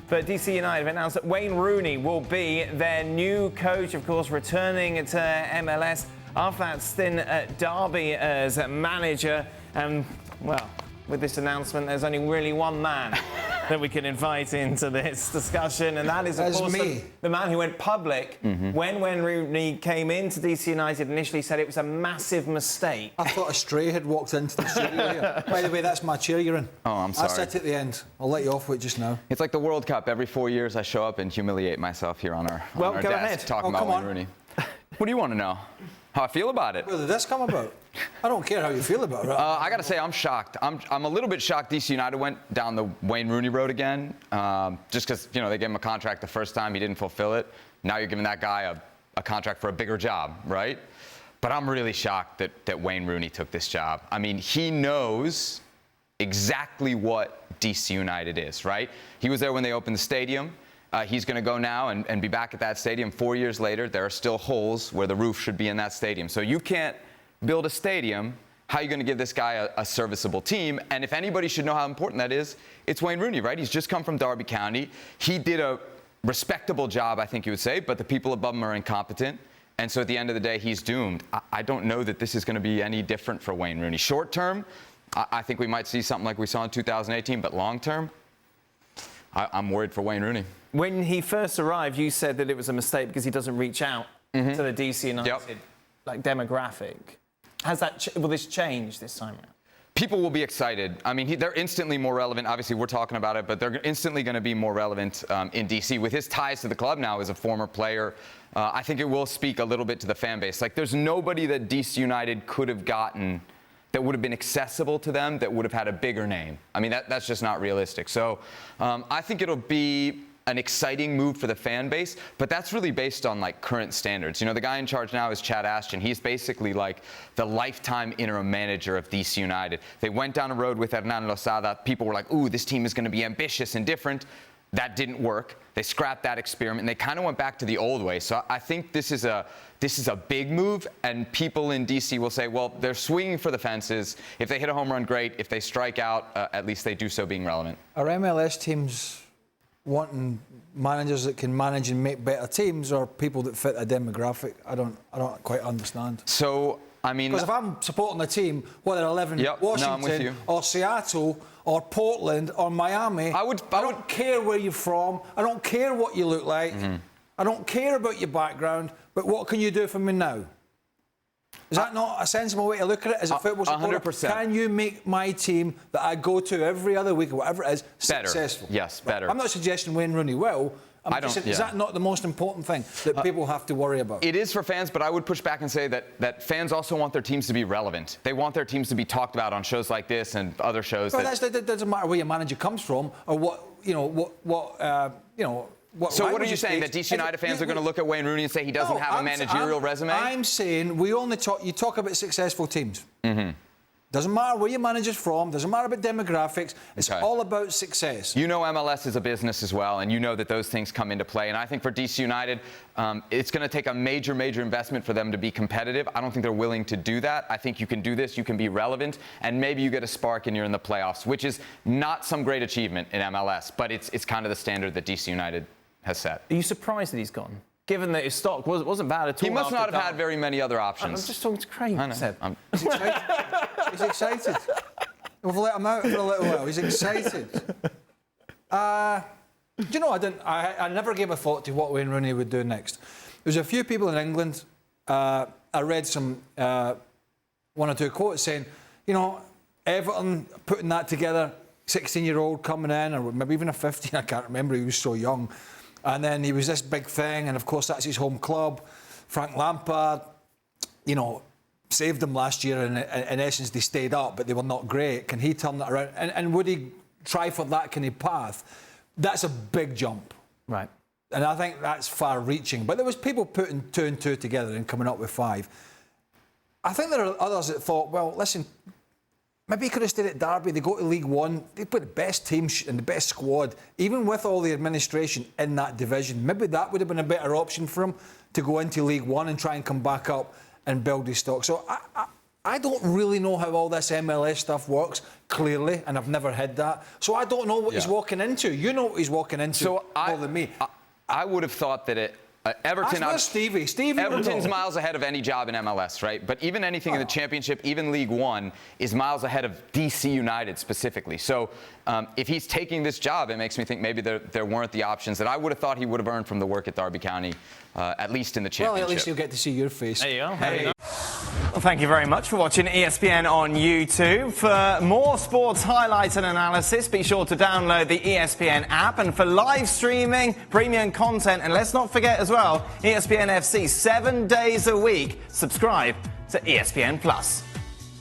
But DC United have announced that Wayne Rooney will be their new coach, of course, returning to MLS after that stint at Derby as manager. And, well, with this announcement, there's only really one man that we can invite into this discussion, and that is, of course, the man who went public when Wayne Rooney came into DC United, initially said it was a massive mistake. I thought a stray had walked into the studio here. By the way, that's my chair you're in. Oh, I'm sorry. I said at the end. I'll let you off with it just now. It's like the World Cup. Every 4 years I show up and humiliate myself here on our, well, on our go desk ahead. talking about Wayne Rooney. What do you want to know? How I feel about it? Where did this come about? I don't care how you feel about it. I got to say, I'm shocked. I'm a little bit shocked DC United went down the Wayne Rooney road again, just because, you know, they gave him a contract the first time, he didn't fulfill it. Now you're giving that guy a contract for a bigger job, right? But I'm really shocked that Wayne Rooney took this job. I mean, he knows exactly what DC United is, right? He was there when they opened the stadium. He's going to go now and be back at that stadium 4 years later. There are still holes where the roof should be in that stadium. So you can't build a stadium. How are you going to give this guy a serviceable team? And if anybody should know how important that is, it's Wayne Rooney, right? He's just come from Derby County. He did a respectable job, I think you would say, but the people above him are incompetent. And so at the end of the day, he's doomed. I don't know that this is going to be any different for Wayne Rooney. Short term, I think we might see something like we saw in 2018, but long term, I'm worried for Wayne Rooney. When he first arrived, you said that it was a mistake because he doesn't reach out to the DC United like demographic. Has that will this change this time around? People will be excited. I mean, they're instantly more relevant. Obviously, we're talking about it, but they're instantly going to be more relevant in DC. With his ties to the club now as a former player, I think it will speak a little bit to the fan base. Like, there's nobody that DC United could have gotten that would have been accessible to them that would have had a bigger name. I mean, that's just not realistic. So I think it'll be an exciting move for the fan base, but that's really based on like current standards. You know, the guy in charge now is Chad Ashton. He's basically like the lifetime interim manager of DC United. They went down a road with Hernan Losada. People were like, ooh, this team is going to be ambitious and different. That didn't work. They scrapped that experiment and they kind of went back to the old way. So I think this is a big move, and people in DC will say, well, they're swinging for the fences. If they hit a home run, great. If they strike out, at least they do so being relevant. Are MLS teams wanting managers that can manage and make better teams, or people that fit a demographic? I don't quite understand. So, I mean, because if I'm supporting a team, whether I live in Washington or Seattle or Portland or Miami, I don't care where you're from. I don't care what you look like. I don't care about your background. But what can you do for me now? Is that not a sensible way to look at it as a football supporter? 100%. Can you make my team that I go to every other week or whatever it is successful? Yes, better. I'm not suggesting Wayne Rooney will. Is that not the most important thing that people have to worry about? It is for fans, but I would push back and say that fans also want their teams to be relevant. They want their teams to be talked about on shows like this and other shows. Well, that doesn't matter where your manager comes from or what. So what are you saying, that DC United fans are going to look at Wayne Rooney and say he doesn't have a managerial resume? I'm saying you talk about successful teams. Doesn't matter where your manager's from, doesn't matter about demographics, it's all about success. You know MLS is a business as well, and you know that those things come into play. And I think for DC United, it's going to take a major investment for them to be competitive. I don't think they're willing to do that. I think you can do this, you can be relevant, and maybe you get a spark and you're in the playoffs, which is not some great achievement in MLS, but it's kind of the standard that DC United has set. Are you surprised that he's gone? Given that his stock wasn't bad at all. He must not have had very many other options. I'm just talking to Craig. I know. He's excited. He's excited. We've let him out for a little while. He's excited. Do you know, I never gave a thought to what Wayne Rooney would do next. There's a few people in England, I read some, one or two quotes saying, you know, Everton putting that together, 16-year-old coming in, or maybe even a 15, I can't remember, he was so young. And then he was this big thing, and of course that's his home club. Frank Lampard, you know, saved them last year, and in essence they stayed up, but they were not great. Can he turn that around? And would he try for that kind of path? That's a big jump. Right. And I think that's far-reaching. But there was people putting 2 and 2 together and coming up with 5. I think there are others that thought, well, listen, maybe he could have stayed at Derby. They go to League One. They put the best team and the best squad, even with all the administration in that division. Maybe that would have been a better option for him to go into League One and try and come back up and build his stock. So I don't really know how all this MLS stuff works, clearly, and I've never had that. So I don't know what he's walking into. You know what he's walking into more than me. I would have thought that Everton. That's Stevie. Everton's miles ahead of any job in MLS, right? But even anything in the Championship, even League One, is miles ahead of DC United specifically. So if he's taking this job, it makes me think maybe there weren't the options that I would have thought he would have earned from the work at Derby County, at least in the Championship. Well, at least you'll get to see your face. There you go. There you go. Well, thank you very much for watching ESPN on YouTube. For more sports highlights and analysis, be sure to download the ESPN app. And for live streaming, premium content, and let's not forget as well, ESPN FC 7 days a week. Subscribe to ESPN Plus.